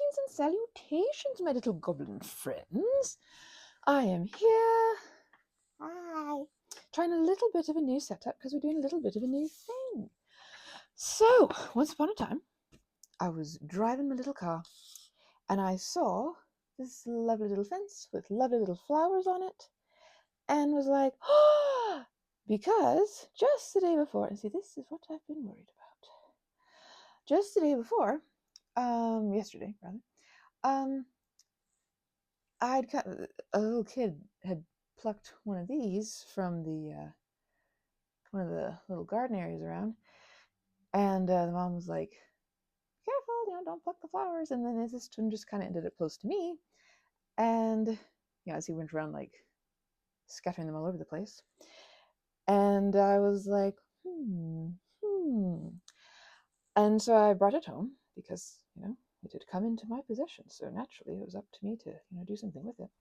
Greetings and salutations, my little goblin friends. I am here. Hi. Trying a little bit of a new setup because we're doing a little bit of a new thing. So, once upon a time, I was driving my little car and I saw this lovely little fence with lovely little flowers on it and was like, oh, because just the day before, and see, this is what I've been worried about. Just the day before, yesterday rather, a little kid had plucked one of these from one of the little garden areas around, and the mom was like, "Careful, don't pluck the flowers." And then this one just kind of ended up close to me, and as he went around like scattering them all over the place, and I was like, and so I brought it home because it had come into my possession, so naturally it was up to me to do something with it,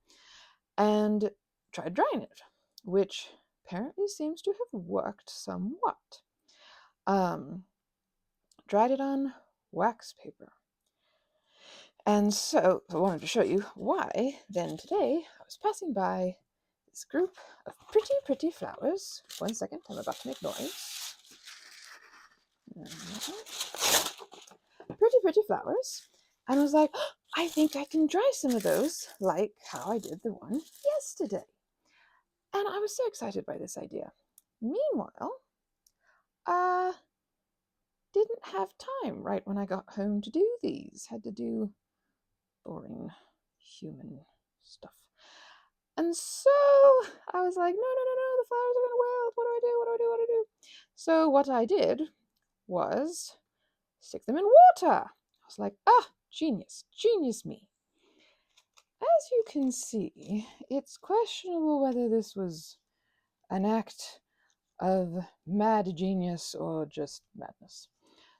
and tried drying it, which apparently seems to have worked somewhat. Dried it on wax paper. And so I wanted to show you why. Then today I was passing by this group of pretty, pretty flowers. 1 second, I'm about to make noise. Pretty, pretty flowers. And I was like, oh, I think I can dry some of those like how I did the one yesterday. And I was so excited by this idea. Meanwhile, didn't have time right when I got home to do these. Had to do boring human stuff. And so I was like, no, the flowers are going to wilt. What do I do? What do I do? What do I do? So what I did was stick them in water. I was like, genius me. As you can see, it's questionable whether this was an act of mad genius or just madness.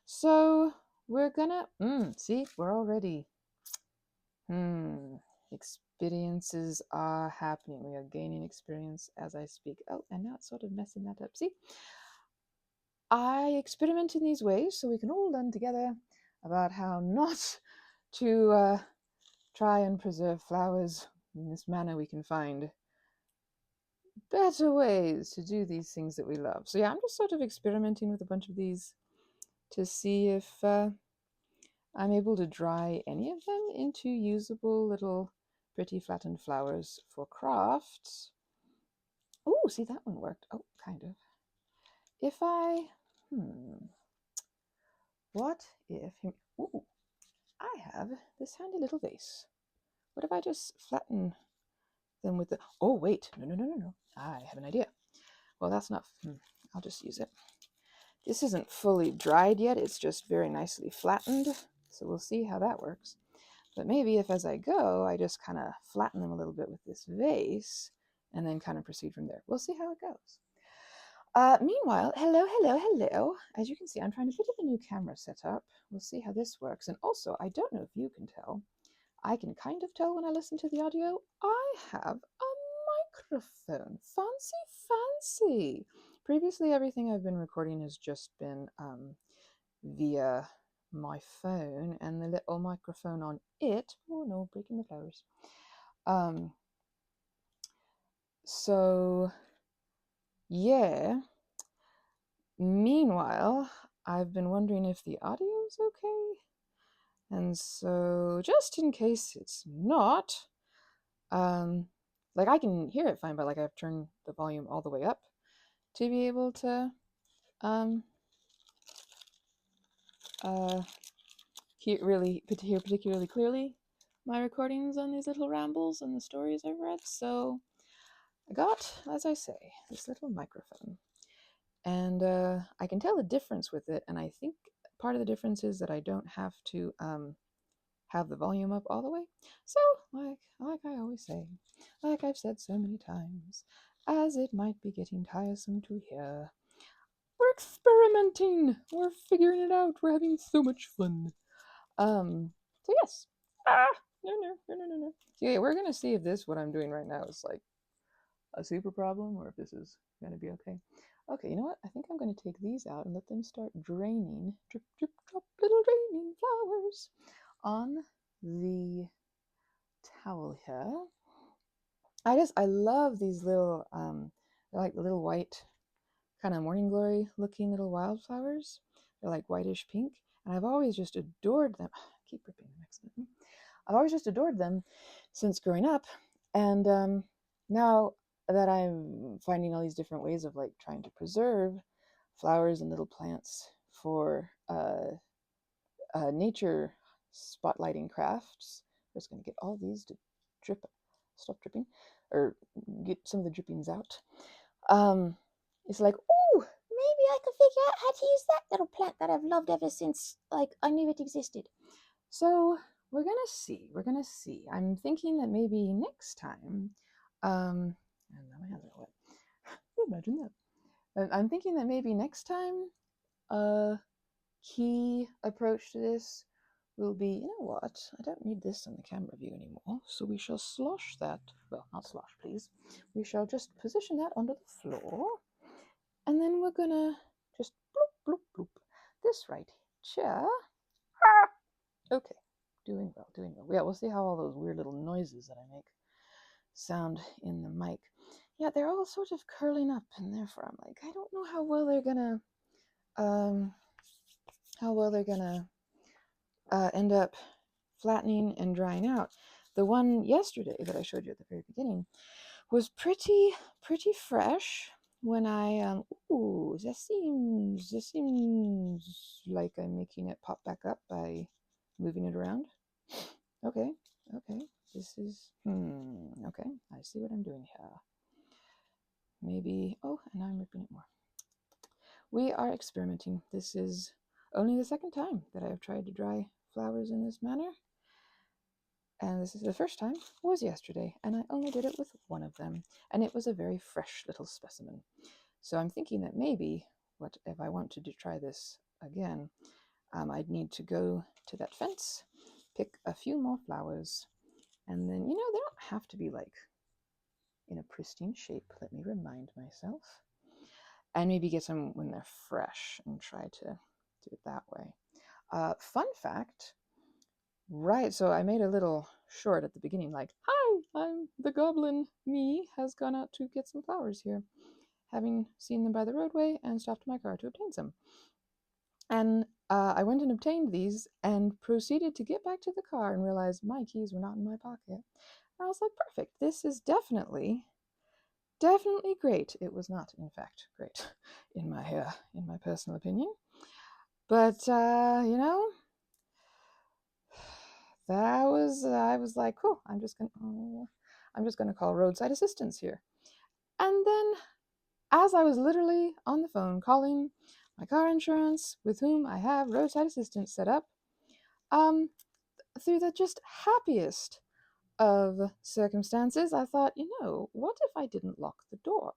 So we're gonna, see, we're already, experiences are happening. We are gaining experience as I speak. Oh, and now it's sort of messing that up. See, I experiment in these ways so we can all learn together about how not to try and preserve flowers. In this manner, we can find better ways to do these things that we love. So yeah, I'm just sort of experimenting with a bunch of these to see if I'm able to dry any of them into usable little pretty flattened flowers for crafts. Oh, see, that one worked. Oh, kind of. If I, what if, ooh, I have this handy little vase. What if I just flatten them with the, oh, wait, no. I have an idea. Well, that's not, I'll just use it. This isn't fully dried yet. It's just very nicely flattened. So we'll see how that works. But maybe if as I go, I just kind of flatten them a little bit with this vase and then kind of proceed from there. We'll see how it goes. Meanwhile, hello. As you can see, I'm trying to put a new camera setup. We'll see how this works. And also, I don't know if you can tell. I can kind of tell when I listen to the audio. I have a microphone. Fancy. Previously, everything I've been recording has just been via my phone and the little microphone on it. Oh no, breaking the flowers. So yeah. Meanwhile, I've been wondering if the audio's okay. And so just in case it's not, like I can hear it fine, but like I've turned the volume all the way up to be able to hear particularly clearly my recordings on these little rambles and the stories I've read. So I got, as I say, this little microphone, and I can tell the difference with it. And I think part of the difference is that I don't have to have the volume up all the way. So, like I always say, like I've said so many times, as it might be getting tiresome to hear, we're experimenting. We're figuring it out. We're having so much fun. So yes. No. So yeah, we're gonna see if this, what I'm doing right now, is like a super problem or if this is gonna be okay. Okay, you know what? I think I'm gonna take these out and let them start draining. Drip, drip, drop, little draining flowers on the towel here. I love these little they're like the little white kind of morning glory looking little wildflowers. They're like whitish pink, and I've always just adored them. I keep ripping them accidentally. I've always just adored them since growing up, and now that I'm finding all these different ways of like trying to preserve flowers and little plants for nature spotlighting crafts. I'm just going to get all these to stop dripping, or get some of the drippings out. It's like, oh, maybe I can figure out how to use that little plant that I've loved ever since, like, I knew it existed. So we're gonna see. We're gonna see. I'm thinking that maybe next time, and now my hands are wet. Imagine that. I'm thinking that maybe next time, key approach to this will be, you know what, I don't need this on the camera view anymore, so we shall slosh that, well, not slosh, please. We shall just position that onto the floor, and then we're gonna just bloop, bloop, bloop, this right here. Okay, doing well, doing well. Yeah, we'll see how all those weird little noises that I make sound in the mic. Yeah, they're all sort of curling up, and therefore I'm like, I don't know how well they're gonna, end up flattening and drying out. The one yesterday that I showed you at the very beginning was pretty fresh when I ooh, this seems like I'm making it pop back up by moving it around. Okay, this is okay, I see what I'm doing here. Maybe, oh, and now I'm ripping it more. We are experimenting. This is only the second time that I have tried to dry flowers in this manner. And this is the first time was yesterday, and I only did it with one of them, and it was a very fresh little specimen. So I'm thinking that maybe, what if I want to try this again, I'd need to go to that fence, pick a few more flowers, and then, you know, they don't have to be like in a pristine shape. Let me remind myself. And maybe get some when they're fresh and try to do it that way. Fun fact. Right, so I made a little short at the beginning, like, hi, I'm the Goblin. Me has gone out to get some flowers here, having seen them by the roadway and stopped my car to obtain some. And I went and obtained these and proceeded to get back to the car and realized my keys were not in my pocket. And I was like, perfect, this is definitely great. It was not, in fact, great in my personal opinion. But, you know, I was like, cool, I'm just gonna call roadside assistance here. And then, as I was literally on the phone calling my car insurance, with whom I have roadside assistance set up, through the just happiest of circumstances, I thought, you know, what if I didn't lock the door?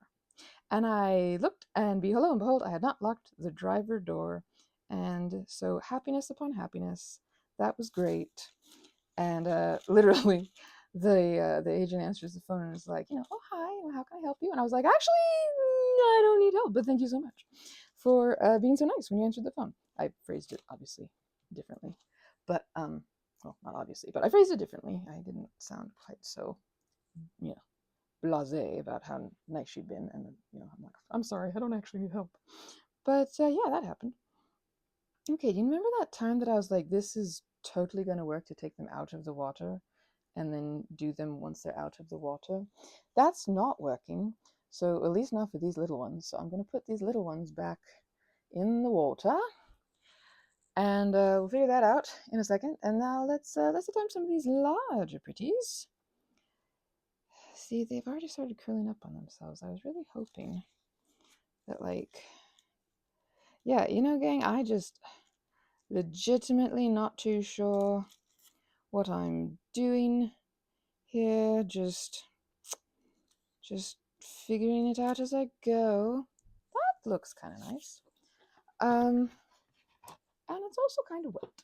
And I looked, and lo and behold, I had not locked the driver door. And so, happiness upon happiness. That was great. And literally, the agent answers the phone and is like, you know, oh, hi, how can I help you? And I was like, actually, I don't need help, but thank you so much for being so nice when you answered the phone. I phrased it, obviously, differently. But, well, not obviously, but I phrased it differently. I didn't sound quite so, you know, blasé about how nice she'd been. And, you know, I'm like, I'm sorry, I don't actually need help. But, yeah, that happened. Okay, do you remember that time that I was like, this is totally going to work to take them out of the water and then do them once they're out of the water? That's not working. So at least not for these little ones. So I'm going to put these little ones back in the water, and we'll figure that out in a second. And now let's attempt some of these larger pretties. See, they've already started curling up on themselves. I was really hoping that, like, yeah, you know, gang, I just legitimately not too sure what I'm doing here, just figuring it out as I go. That looks kind of nice. And it's also kind of wet.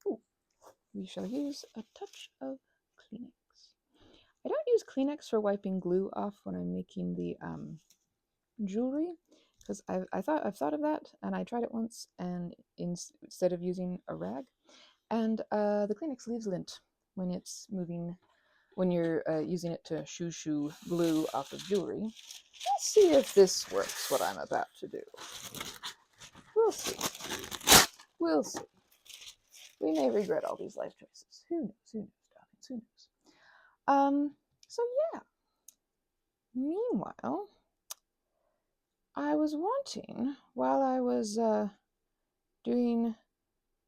Ooh. We shall use a touch of Kleenex. I don't use Kleenex for wiping glue off when I'm making the jewelry, because I've thought of that, and I tried it once, and instead of using a rag, and the Kleenex leaves lint when it's moving, when you're using it to shoo glue off of jewelry. Let's see if this works, what I'm about to do. We'll see. We'll see. We may regret all these life choices. Who knows? Who knows, darlings? Who knows? So yeah. Meanwhile, I was wanting, while I was doing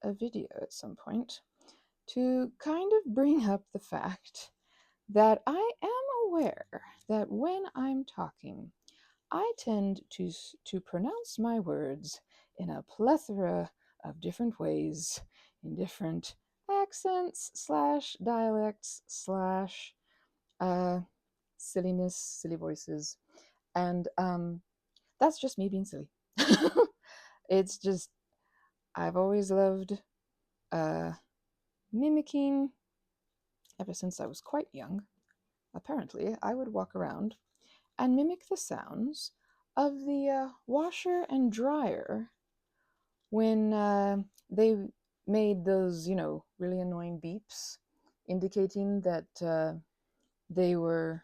a video at some point, to kind of bring up the fact that I am aware that when I'm talking, I tend to pronounce my words in a plethora of different ways, in different accents slash dialects slash silliness, silly voices, and that's just me being silly. It's just, I've always loved mimicking ever since I was quite young. Apparently, I would walk around and mimic the sounds of the washer and dryer when they made those, really annoying beeps indicating that they were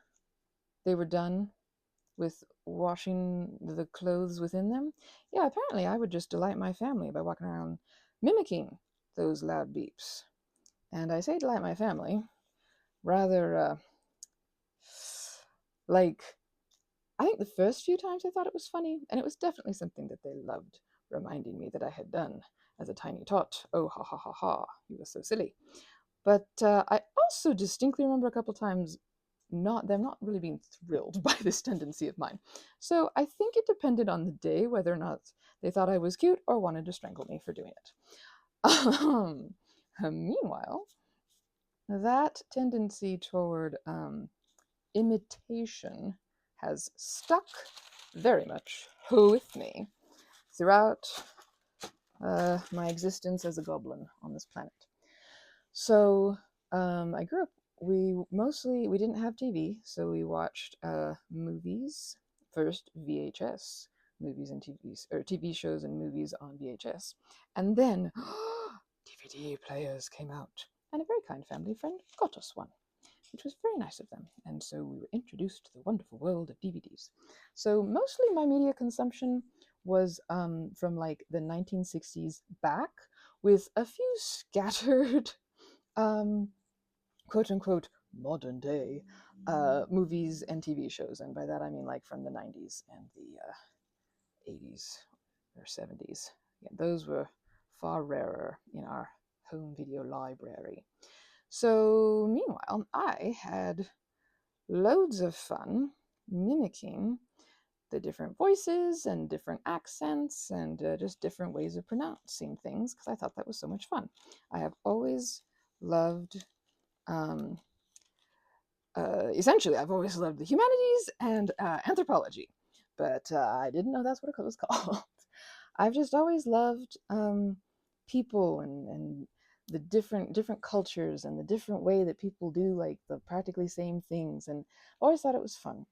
done with washing the clothes within them. Yeah, apparently I would just delight my family by walking around mimicking those loud beeps. And I say delight my family, rather like, I think the first few times I thought it was funny, and it was definitely something that they loved, reminding me that I had done as a tiny tot. Oh, ha ha ha ha, you were so silly. But I also distinctly remember a couple times them not really being thrilled by this tendency of mine. So I think it depended on the day whether or not they thought I was cute or wanted to strangle me for doing it. Meanwhile, that tendency toward imitation has stuck very much with me throughout my existence as a goblin on this planet. So I grew up, we didn't have TV, so we watched movies, first VHS movies and TV shows and movies on VHS, and then DVD players came out, and a very kind family friend got us one, which was very nice of them, and so we were introduced to the wonderful world of DVDs. So mostly my media consumption was from like the 1960s back, with a few scattered quote unquote modern day movies and TV shows. And by that I mean like from the 90s and the 80s or 70s. Yeah, those were far rarer in our home video library. So meanwhile, I had loads of fun mimicking the different voices and different accents and just different ways of pronouncing things, because I thought that was so much fun. I have always loved essentially, I've always loved the humanities and anthropology, but I didn't know that's what it was called. I've just always loved people and the different cultures and the different way that people do like the practically same things, and always thought it was fun.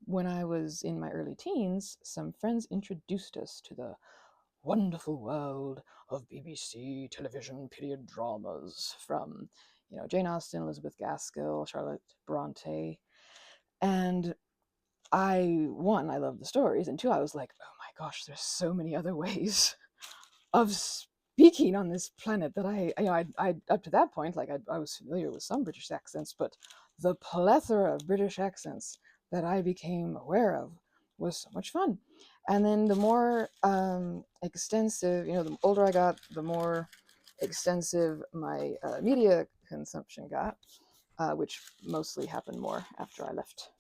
When I was in my early teens, some friends introduced us to the wonderful world of BBC television period dramas from, Jane Austen, Elizabeth Gaskell, Charlotte Bronte. And I love the stories, and two, I was like, oh my gosh, there's so many other ways of speaking on this planet that I up to that point, like I was familiar with some British accents, but the plethora of British accents that I became aware of was so much fun. And then the more extensive, the older I got, the more extensive my media consumption got, which mostly happened more after I left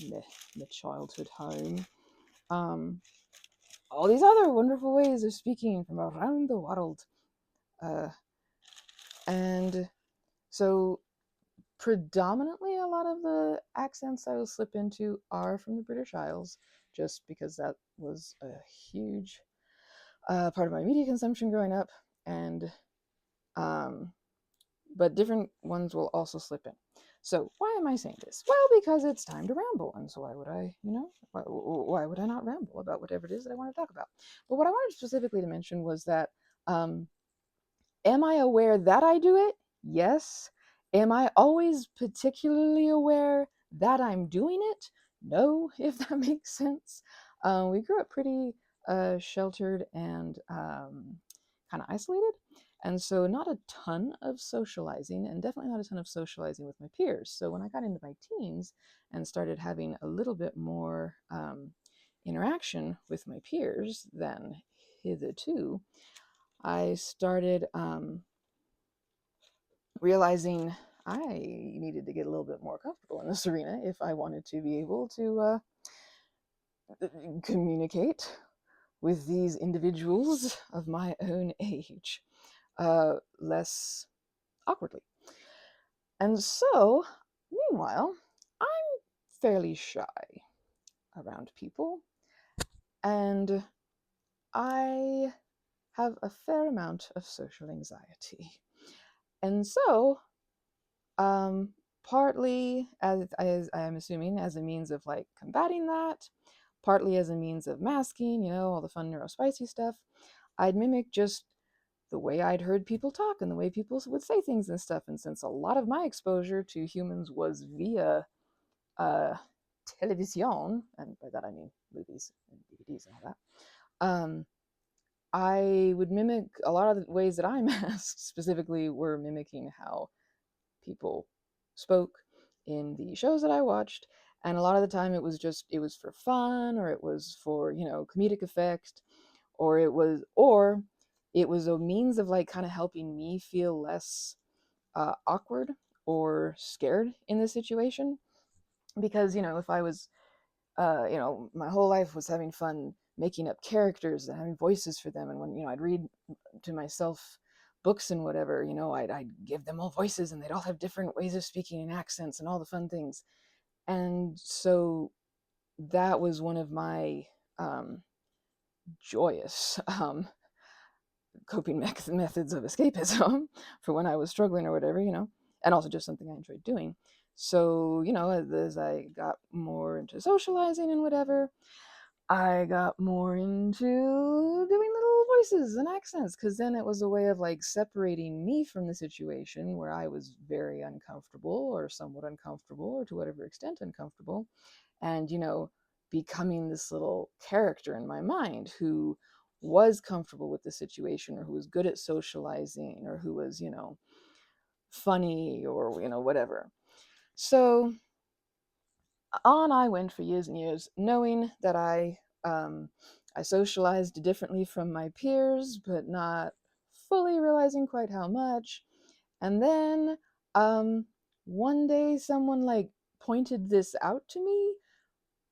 my childhood home. All these other wonderful ways of speaking from around the world. And so predominantly a lot of the accents I will slip into are from the British Isles, just because that was a huge part of my media consumption growing up, and but different ones will also slip in. So why am I saying this? Well, because it's time to ramble, and so why would I, why would I not ramble about whatever it is that I want to talk about? But what I wanted specifically to mention was that Am I aware that I do it? Yes. Am I always particularly aware that I'm doing it? No, if that makes sense. We grew up pretty sheltered and kind of isolated. And so, not a ton of socializing, and definitely not a ton of socializing with my peers. So, when I got into my teens and started having a little bit more interaction with my peers than hitherto, I started realizing I needed to get a little bit more comfortable in this arena if I wanted to be able to communicate with these individuals of my own age less awkwardly. And so, meanwhile, I'm fairly shy around people, and I have a fair amount of social anxiety. And so, um, partly as I'm assuming as a means of like combating that, partly as a means of masking, all the fun neurospicy stuff, I'd mimic just the way I'd heard people talk and the way people would say things and stuff. And since a lot of my exposure to humans was via uh, television, and by that I mean movies and DVDs and all that, I would mimic a lot of the ways that I masked, specifically were mimicking how people spoke in the shows that I watched. And a lot of the time it was for fun, or it was for, comedic effect, or it was a means of like kind of helping me feel less awkward or scared in this situation. Because, if I was my whole life was having fun making up characters and having voices for them. And when, I'd read to myself books and whatever, I'd give them all voices and they'd all have different ways of speaking and accents and all the fun things. And so that was one of my joyous coping methods of escapism for when I was struggling or whatever, and also just something I enjoyed doing. So, as I got more into socializing and whatever, I got more into doing little voices and accents, because then it was a way of like separating me from the situation where I was very uncomfortable or somewhat uncomfortable or to whatever extent uncomfortable, and, becoming this little character in my mind who was comfortable with the situation, or who was good at socializing, or who was, funny, or, whatever. So on I went for years and years, knowing that I socialized differently from my peers, but not fully realizing quite how much. And then one day someone like pointed this out to me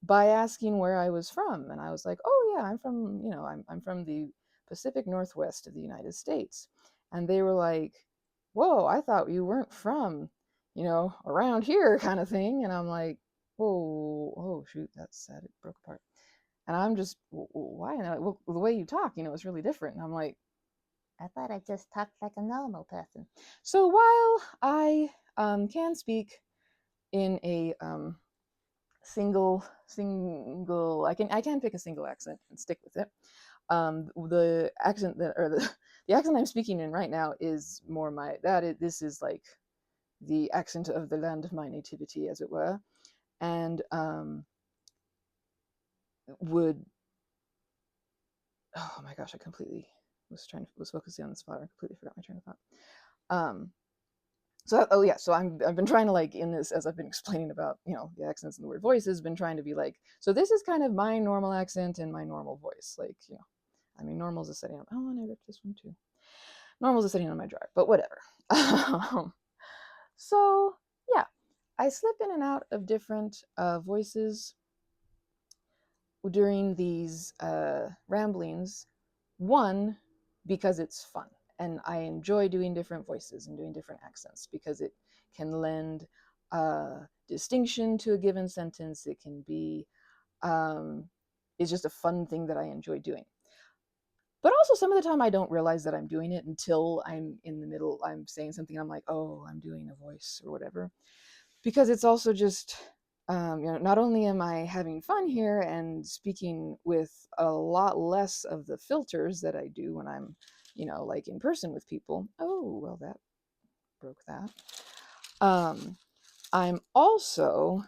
by asking where I was from, and I was like, "Oh yeah, I'm from, I'm from the Pacific Northwest of the United States." And they were like, "Whoa, I thought you weren't from, around here," kind of thing. And I'm like, "Whoa, oh shoot, that's sad. It broke apart." And I'm just, why? And like, well, the way you talk, is really different. And I'm like, I thought I just talked like a normal person. So while I can speak in a single I can pick a single accent and stick with it. The accent that or the accent I'm speaking in right now is more this is like the accent of the land of my nativity, as it were. And would oh my gosh, I completely was focusing on this spot. I completely forgot my train of thought. um so I've been trying to, like, in this, as I've been explaining about, the accents and the weird voices, been trying to be like, so this is kind of my normal accent and my normal voice, like, I mean, normal's a setting on, oh, and I ripped this one too. Normal's a setting on my drawer, but whatever. So yeah, I slip in and out of different voices during these ramblings. One, because it's fun, and I enjoy doing different voices and doing different accents, because it can lend distinction to a given sentence. It can be, it's just a fun thing that I enjoy doing. But also, some of the time I don't realize that I'm doing it until I'm in the middle, I'm saying something, and I'm like, oh, I'm doing a voice or whatever. Because it's also just, not only am I having fun here and speaking with a lot less of the filters that I do when I'm, like in person with people. Oh, well, that broke that. I'm also,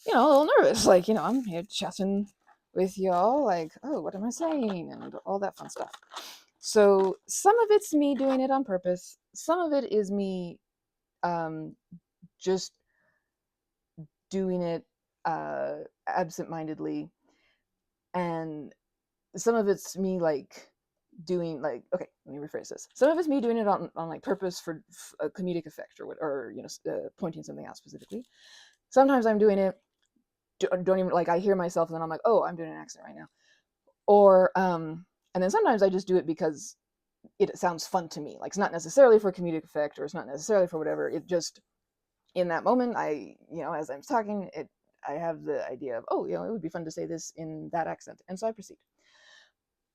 a little nervous. Like, I'm here chatting with y'all, like, oh, what am I saying? And all that fun stuff. So some of it's me doing it on purpose. Some of it is me just doing it absentmindedly. And some of it's me like doing like, okay, let me rephrase this. Some of it's me doing it on like purpose for a comedic effect or pointing something out specifically. Sometimes I'm doing it, don't even like, I hear myself and then I'm like, oh, I'm doing an accent right now. Or and then sometimes I just do it because it sounds fun to me. Like, it's not necessarily for comedic effect, or it's not necessarily for whatever. It just, in that moment, as I'm talking, I have the idea of, oh, it would be fun to say this in that accent, and so I proceed.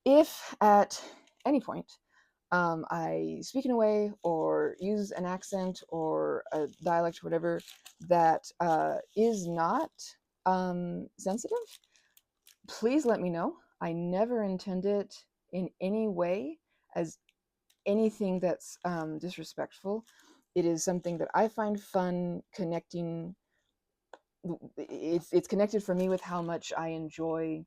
If at any point I speak in a way or use an accent or a dialect or whatever that is not sensitive, please let me know. I never intend it in any way as anything that's disrespectful. It is something that I find fun connecting. It's connected for me with how much I enjoy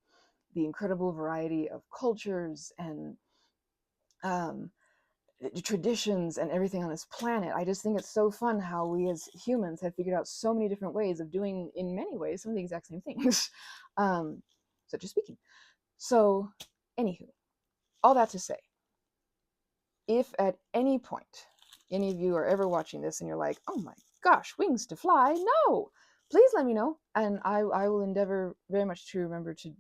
the incredible variety of cultures and traditions and everything on this planet. I just think it's so fun how we as humans have figured out so many different ways of doing, in many ways, some of the exact same things, such as speaking. So, anywho, all that to say, if at any point any of you are ever watching this and you're like, oh my gosh, wings to fly, no, please let me know, and I will endeavor very much to remember to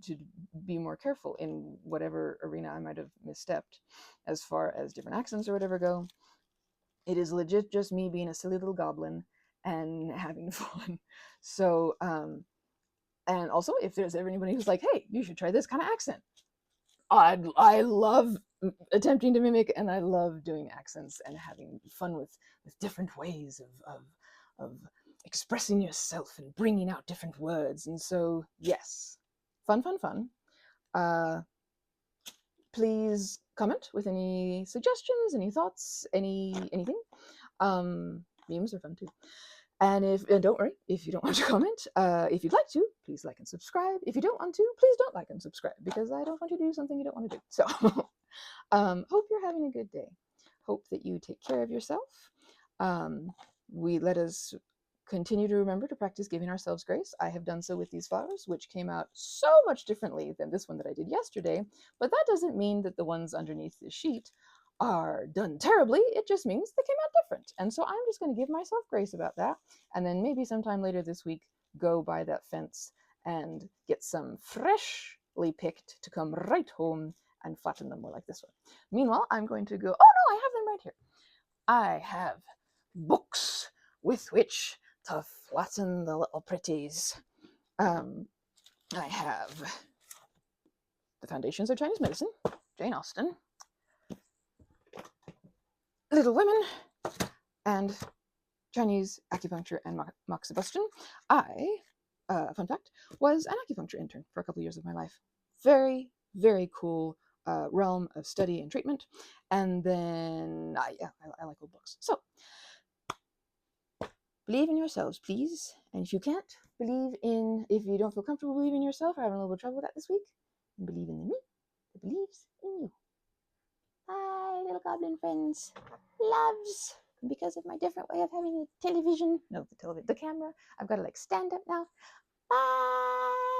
be more careful in whatever arena I might have misstepped as far as different accents or whatever go. It is legit just me being a silly little goblin and having fun. So and also, if there's ever anybody who's like, hey, you should try this kind of accent, I love attempting to mimic, and I love doing accents and having fun with different ways of expressing yourself and bringing out different words. And so, yes, fun. Please comment with any suggestions, any thoughts, anything. Memes are fun too. And don't worry if you don't want to comment. If you'd like to, please like and subscribe. If you don't want to, please don't like and subscribe, because I don't want you to do something you don't want to do. So, hope you're having a good day. Hope that you take care of yourself. Let us continue to remember to practice giving ourselves grace. I have done so with these flowers, which came out so much differently than this one that I did yesterday, but that doesn't mean that the ones underneath this sheet are done terribly. It just means they came out different. And so I'm just going to give myself grace about that, and then maybe sometime later this week, go by that fence and get some freshly picked to come right home and flatten them more like this one. Meanwhile, I'm going to go, oh no, I have them right here. I have books with which to flatten the little pretties. I have The Foundations of Chinese Medicine, Jane Austen, Little Women, and Chinese Acupuncture and Moxibustion. Fun fact, was an acupuncture intern for a couple of years of my life. Very, very cool realm of study and treatment. And then, I like old books. So, believe in yourselves, please. And if you can't if you don't feel comfortable believing in yourself, or having a little bit of trouble with that this week, then believe in the me that believes in you. Bye, little goblin friends. Loves. Because of my different way of having the camera, I've got to like stand up now. Bye.